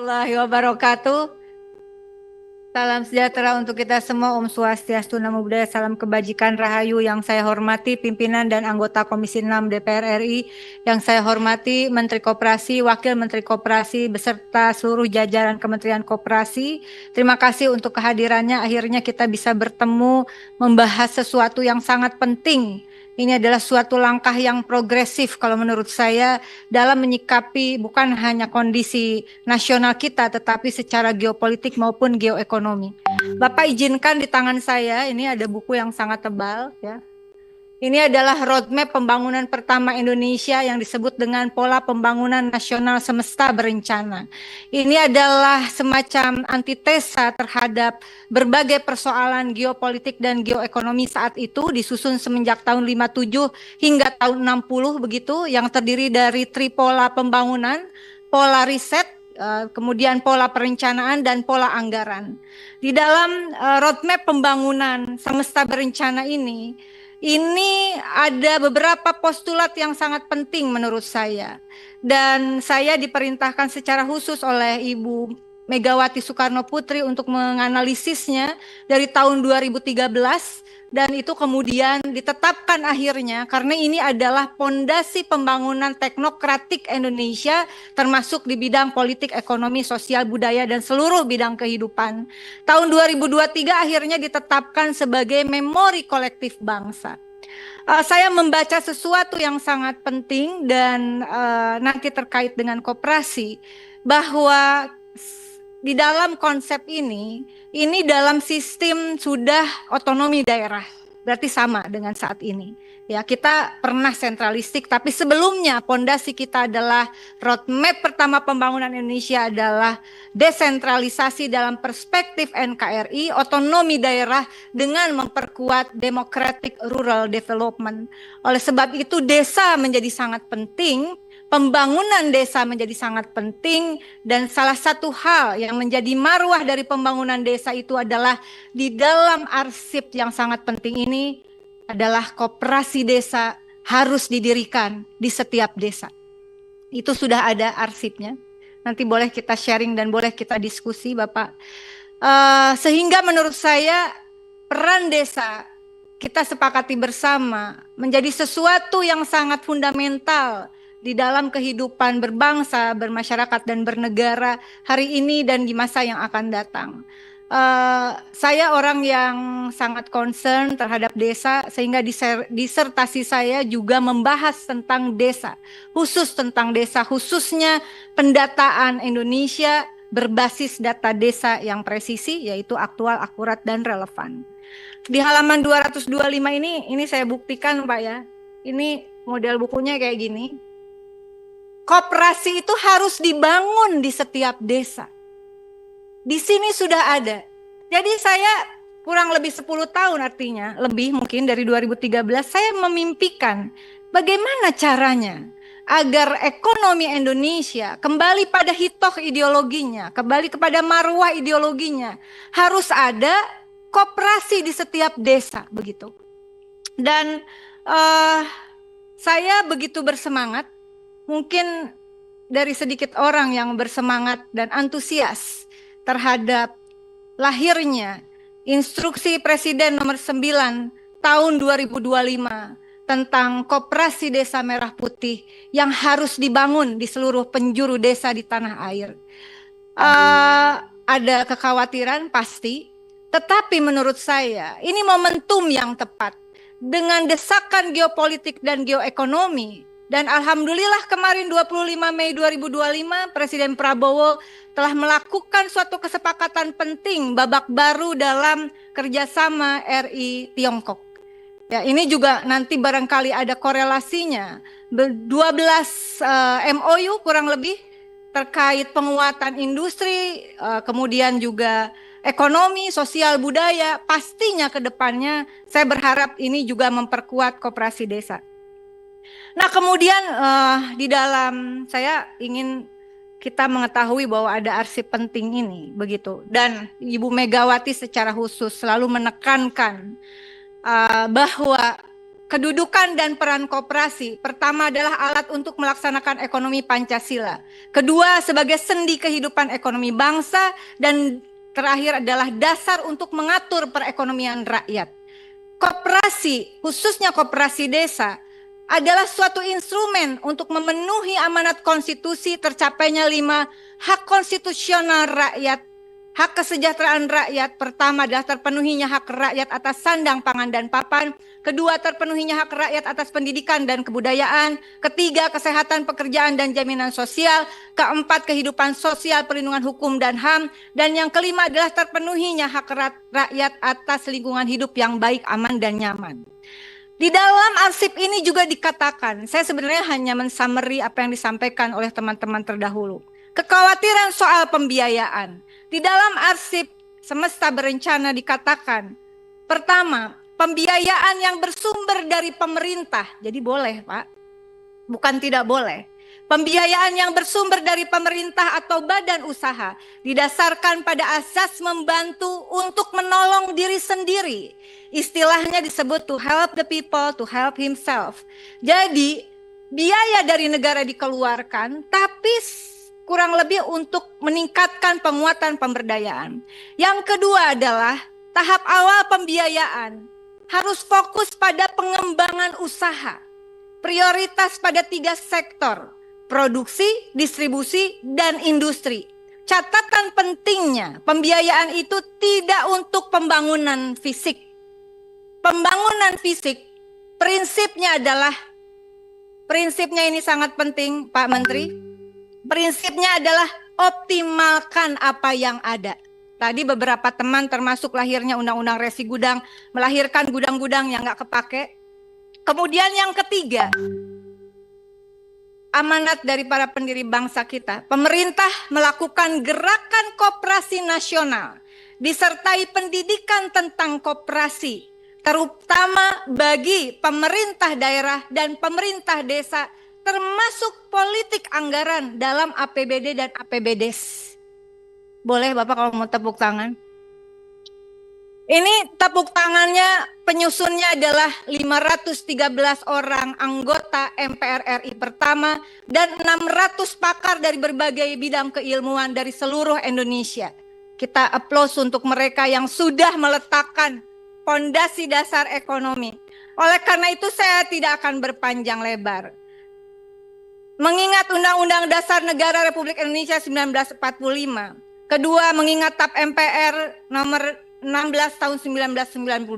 warahmatullahi wabarakatuh. Salam sejahtera untuk kita semua. Om Swastiastu, Namo Buddhaya, salam kebajikan rahayu. Yang saya hormati pimpinan dan anggota Komisi 6 DPR RI, yang saya hormati Menteri Koperasi, Wakil Menteri Koperasi, beserta seluruh jajaran Kementerian Koperasi. Terima kasih untuk kehadirannya. Akhirnya kita bisa bertemu membahas sesuatu yang sangat penting. Ini adalah suatu langkah yang progresif kalau menurut saya dalam menyikapi bukan hanya kondisi nasional kita tetapi secara geopolitik maupun geoekonomi. Bapak izinkan di tangan saya ini ada buku yang sangat tebal ya. Ini adalah roadmap pembangunan pertama Indonesia yang disebut dengan Pola Pembangunan Nasional Semesta Berencana. Ini adalah semacam antitesa terhadap berbagai persoalan geopolitik dan geoekonomi saat itu, disusun semenjak tahun 57 hingga tahun 60 begitu, yang terdiri dari tripola pembangunan, pola riset, kemudian pola perencanaan dan pola anggaran. Di dalam roadmap pembangunan semesta berencana ini ada beberapa postulat yang sangat penting menurut saya. Dan saya diperintahkan secara khusus oleh Ibu Megawati Soekarno Putri untuk menganalisisnya dari tahun 2013. Dan itu kemudian ditetapkan akhirnya karena ini adalah pondasi pembangunan teknokratik Indonesia termasuk di bidang politik, ekonomi, sosial, budaya, dan seluruh bidang kehidupan. Tahun 2023 akhirnya ditetapkan sebagai memori kolektif bangsa. Saya membaca sesuatu yang sangat penting dan nanti terkait dengan koperasi, bahwa di dalam konsep ini dalam sistem sudah otonomi daerah, berarti sama dengan saat ini. Ya, kita pernah sentralistik, tapi sebelumnya pondasi kita adalah roadmap pertama pembangunan Indonesia adalah desentralisasi dalam perspektif NKRI, otonomi daerah dengan memperkuat democratic rural development. Oleh sebab itu desa menjadi sangat penting, pembangunan desa menjadi sangat penting, dan salah satu hal yang menjadi marwah dari pembangunan desa itu adalah di dalam arsip yang sangat penting ini adalah koperasi desa harus didirikan di setiap desa. Itu sudah ada arsipnya. Nanti boleh kita sharing dan boleh kita diskusi, Bapak. Sehingga menurut saya peran desa kita sepakati bersama menjadi sesuatu yang sangat fundamental di dalam kehidupan berbangsa, bermasyarakat, dan bernegara hari ini dan di masa yang akan datang. Saya orang yang sangat concern terhadap desa, sehingga disertasi saya juga membahas tentang desa, khusus tentang desa, khususnya pendataan Indonesia berbasis data desa yang presisi, yaitu aktual, akurat, dan relevan. Di halaman 225 ini saya buktikan, Pak ya. Ini model bukunya kayak gini. Koperasi itu harus dibangun di setiap desa. Di sini sudah ada. Jadi saya kurang lebih 10 tahun, artinya lebih mungkin dari 2013 saya memimpikan bagaimana caranya agar ekonomi Indonesia kembali pada hitoh ideologinya, kembali kepada marwah ideologinya. Harus ada koperasi di setiap desa begitu. Dan saya begitu bersemangat, mungkin dari sedikit orang yang bersemangat dan antusias terhadap lahirnya Instruksi Presiden nomor 9 tahun 2025 tentang koperasi desa merah putih yang harus dibangun di seluruh penjuru desa di tanah air. Ada kekhawatiran pasti, tetapi menurut saya ini momentum yang tepat dengan desakan geopolitik dan geoekonomi. Dan alhamdulillah kemarin 25 Mei 2025 Presiden Prabowo telah melakukan suatu kesepakatan penting babak baru dalam kerjasama RI Tiongkok. Ya, ini juga nanti barangkali ada korelasinya. 12 MOU kurang lebih terkait penguatan industri, kemudian juga ekonomi, sosial, budaya. Pastinya ke depannya saya berharap ini juga memperkuat koperasi desa. Nah, kemudian di dalam saya ingin kita mengetahui bahwa ada arsip penting ini begitu, dan Ibu Megawati secara khusus selalu menekankan bahwa Kedudukan dan peran koperasi. Pertama adalah alat untuk melaksanakan ekonomi Pancasila. Kedua, sebagai sendi kehidupan ekonomi bangsa. Dan terakhir adalah dasar untuk mengatur perekonomian rakyat. Koperasi, khususnya koperasi desa, adalah suatu instrumen untuk memenuhi amanat konstitusi tercapainya 5 hak konstitusional rakyat. Hak kesejahteraan rakyat, pertama adalah terpenuhinya hak rakyat atas sandang, pangan, dan papan. Kedua, terpenuhinya hak rakyat atas pendidikan dan kebudayaan. Ketiga, kesehatan, pekerjaan, dan jaminan sosial. Keempat, kehidupan sosial, perlindungan hukum, dan HAM. Dan yang kelima adalah terpenuhinya hak rakyat atas lingkungan hidup yang baik, aman, dan nyaman. Di dalam arsip ini juga dikatakan, saya sebenarnya hanya mensummary apa yang disampaikan oleh teman-teman terdahulu. Kekhawatiran soal pembiayaan. Di dalam arsip Semesta Berencana dikatakan, pertama, pembiayaan yang bersumber dari pemerintah. Jadi boleh, Pak. Bukan tidak boleh. Pembiayaan yang bersumber dari pemerintah atau badan usaha didasarkan pada asas membantu untuk menolong diri sendiri. Istilahnya disebut to help the people, to help himself. Jadi, biaya dari negara dikeluarkan, tapi kurang lebih untuk meningkatkan penguatan pemberdayaan. Yang kedua adalah tahap awal pembiayaan harus fokus pada pengembangan usaha. Prioritas pada 3 sektor, produksi, distribusi, dan industri. Catatan pentingnya, pembiayaan itu tidak untuk pembangunan fisik. Pembangunan fisik, prinsipnya ini sangat penting, Pak Menteri. Prinsipnya adalah optimalkan apa yang ada. Tadi beberapa teman termasuk lahirnya Undang-Undang Resi Gudang, melahirkan gudang-gudang yang nggak kepake. Kemudian yang ketiga, amanat dari para pendiri bangsa kita. Pemerintah melakukan gerakan koperasi nasional, disertai pendidikan tentang koperasi, terutama bagi pemerintah daerah dan pemerintah desa, termasuk politik anggaran dalam APBD dan APBDes. Boleh Bapak kalau mau tepuk tangan? Ini tepuk tangannya, penyusunnya adalah 513 orang anggota MPR RI pertama dan 600 pakar dari berbagai bidang keilmuan dari seluruh Indonesia. Kita aplaus untuk mereka yang sudah meletakkan fondasi dasar ekonomi. Oleh karena itu saya tidak akan berpanjang lebar. Mengingat Undang-Undang Dasar Negara Republik Indonesia 1945. Kedua, mengingat TAP MPR nomor 16 tahun 1998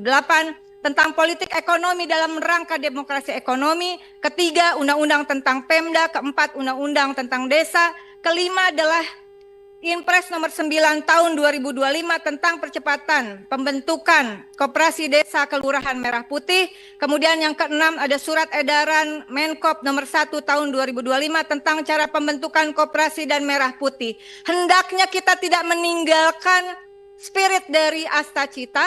tentang politik ekonomi dalam rangka demokrasi ekonomi. Ketiga, Undang-Undang tentang Pemda. Keempat, Undang-Undang tentang Desa. Kelima adalah Inpres nomor 9 tahun 2025 tentang percepatan pembentukan Koperasi Desa Kelurahan Merah Putih. Kemudian yang keenam ada surat edaran Menkop nomor 1 tahun 2025 tentang cara pembentukan koperasi dan merah putih. Hendaknya kita tidak meninggalkan spirit dari Asta Cita.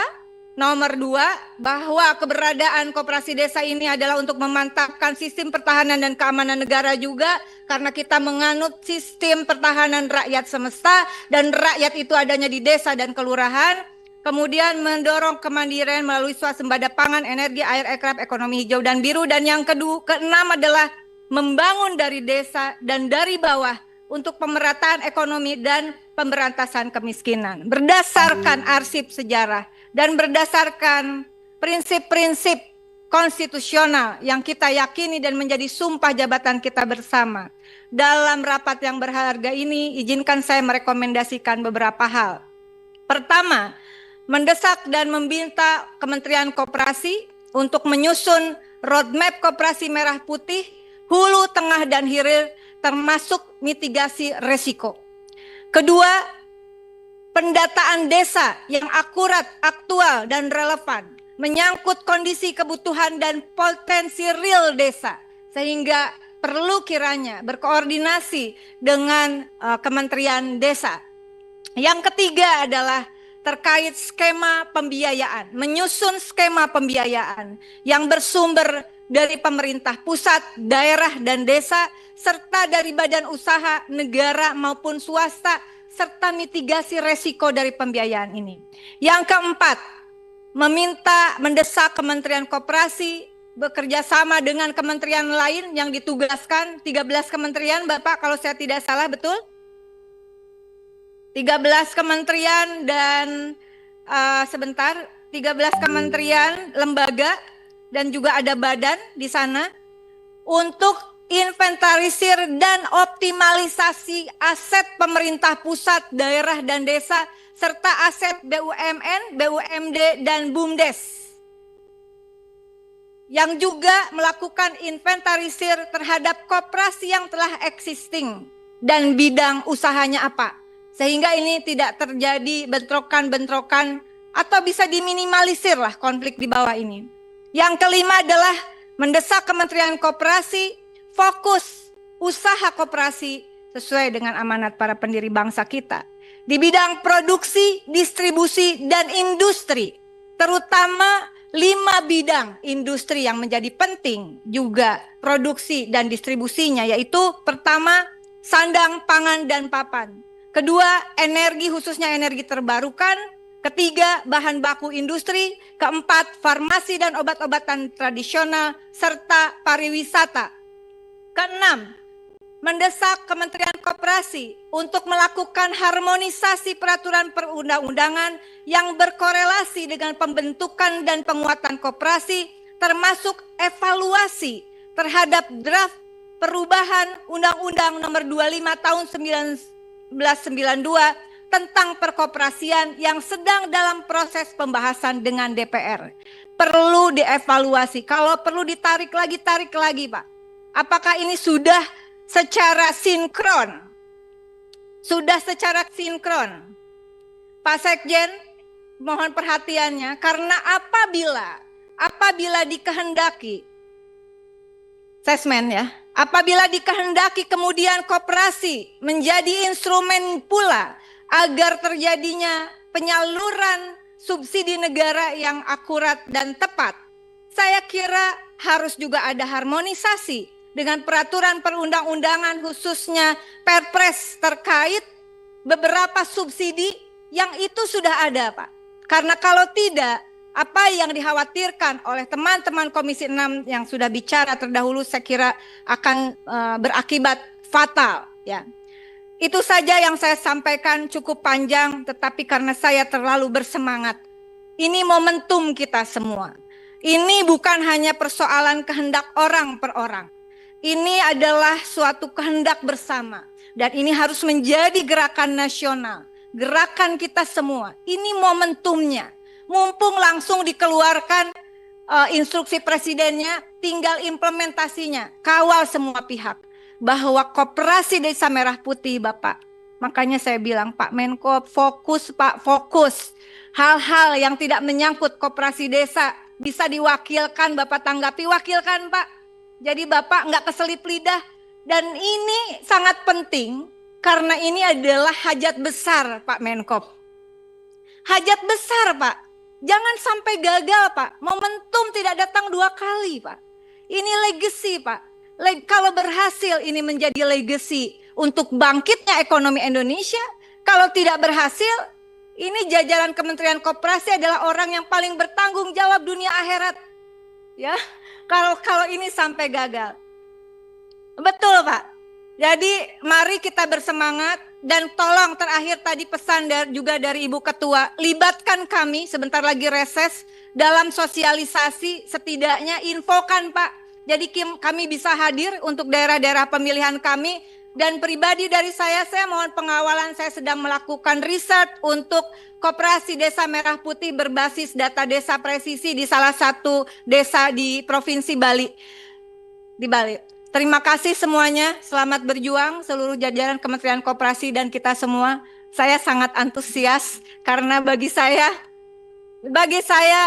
Nomor 2, bahwa keberadaan koperasi desa ini adalah untuk memantapkan sistem pertahanan dan keamanan negara juga, karena kita menganut sistem pertahanan rakyat semesta dan rakyat itu adanya di desa dan kelurahan. Kemudian mendorong kemandirian melalui swasembada pangan, energi, air, aircraft, ekonomi hijau dan biru. Dan yang keenam adalah membangun dari desa dan dari bawah untuk pemerataan ekonomi dan pemberantasan kemiskinan. Berdasarkan arsip sejarah dan berdasarkan prinsip-prinsip konstitusional yang kita yakini dan menjadi sumpah jabatan kita bersama. Dalam rapat yang berharga ini, izinkan saya merekomendasikan beberapa hal. Pertama, mendesak dan meminta Kementerian Koperasi untuk menyusun roadmap koperasi merah putih, hulu, tengah, dan hilir, termasuk mitigasi resiko. Kedua, pendataan desa yang akurat, aktual, dan relevan, menyangkut kondisi kebutuhan dan potensi real desa, sehingga perlu kiranya berkoordinasi dengan Kementerian Desa. Yang ketiga adalah terkait skema pembiayaan, menyusun skema pembiayaan yang bersumber dari pemerintah pusat, daerah, dan desa, serta dari badan usaha, negara maupun swasta, serta mitigasi resiko dari pembiayaan ini. Yang keempat, mendesak Kementerian Koperasi bekerja sama dengan kementerian lain yang ditugaskan, 13 kementerian Bapak kalau saya tidak salah, betul? 13 kementerian dan sebentar, 13 kementerian, lembaga, dan juga ada badan di sana untuk inventarisir dan optimalisasi aset pemerintah pusat, daerah, dan desa, serta aset BUMN, BUMD, dan BUMDes. Yang juga melakukan inventarisir terhadap koperasi yang telah existing dan bidang usahanya apa. Sehingga ini tidak terjadi bentrokan-bentrokan atau bisa diminimalisir lah konflik di bawah ini. Yang kelima adalah mendesak Kementerian Koperasi fokus usaha koperasi sesuai dengan amanat para pendiri bangsa kita di bidang produksi, distribusi, dan industri, terutama 5 bidang industri yang menjadi penting juga produksi dan distribusinya, yaitu pertama, sandang, pangan, dan papan. Kedua, energi khususnya energi terbarukan. Ketiga, bahan baku industri. Keempat, farmasi dan obat-obatan tradisional, serta pariwisata. Keenam, mendesak Kementerian Koperasi untuk melakukan harmonisasi peraturan perundang-undangan yang berkorelasi dengan pembentukan dan penguatan koperasi, termasuk evaluasi terhadap draft perubahan Undang-Undang Nomor 25 Tahun 1992 tentang perkoperasian yang sedang dalam proses pembahasan dengan DPR. Perlu dievaluasi, kalau perlu ditarik lagi, tarik lagi, Pak. Apakah ini sudah secara sinkron? Sudah secara sinkron. Pak Sekjen, mohon perhatiannya, karena apabila dikehendaki, sesmen ya, apabila dikehendaki kemudian koperasi menjadi instrumen pula agar terjadinya penyaluran subsidi negara yang akurat dan tepat, saya kira harus juga ada harmonisasi dengan peraturan perundang-undangan, khususnya Perpres terkait beberapa subsidi yang itu sudah ada, Pak. Karena kalau tidak, apa yang dikhawatirkan oleh teman-teman Komisi 6 yang sudah bicara terdahulu, saya kira akan berakibat fatal, ya. Itu saja yang saya sampaikan, cukup panjang, tetapi karena saya terlalu bersemangat. Ini momentum kita semua. Ini bukan hanya persoalan kehendak orang per orang. Ini adalah suatu kehendak bersama. Dan ini harus menjadi gerakan nasional. Gerakan kita semua. Ini momentumnya. Mumpung langsung dikeluarkan instruksi presidennya, tinggal implementasinya. Kawal semua pihak. Bahwa koperasi Desa Merah Putih, Bapak. Makanya saya bilang, Pak Menko, fokus Pak, fokus. Hal-hal yang tidak menyangkut koperasi desa bisa diwakilkan, Bapak tanggapi, wakilkan Pak. Jadi Bapak nggak keselip lidah. Dan ini sangat penting karena ini adalah hajat besar Pak Menko. Hajat besar Pak. Jangan sampai gagal Pak. Momentum tidak datang 2 kali Pak. Ini legacy Pak. Kalau berhasil ini menjadi legacy untuk bangkitnya ekonomi Indonesia. Kalau tidak berhasil, ini jajaran Kementerian Koperasi adalah orang yang paling bertanggung jawab dunia akhirat. Ya, kalau ini sampai gagal. Betul Pak. Jadi mari kita bersemangat dan tolong terakhir tadi pesan juga dari Ibu Ketua, libatkan kami sebentar lagi reses dalam sosialisasi, setidaknya infokan Pak. Jadi kami bisa hadir untuk daerah-daerah pemilihan kami. Dan pribadi dari saya mohon pengawalan, saya sedang melakukan riset untuk koperasi Desa Merah Putih berbasis data desa presisi di salah satu desa di Provinsi Bali. Di Bali. Terima kasih semuanya, selamat berjuang seluruh jajaran Kementerian Koperasi dan kita semua. Saya sangat antusias karena bagi saya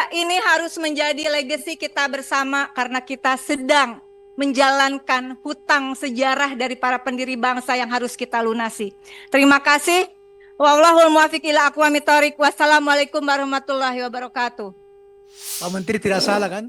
ini harus menjadi legacy kita bersama karena kita sedang menjalankan hutang sejarah dari para pendiri bangsa yang harus kita lunasi. Terima kasih. Wallahul muwaffiq ila aqwamit thoriq. Wassalamualaikum warahmatullahi wabarakatuh. Pak Menteri tidak salah kan?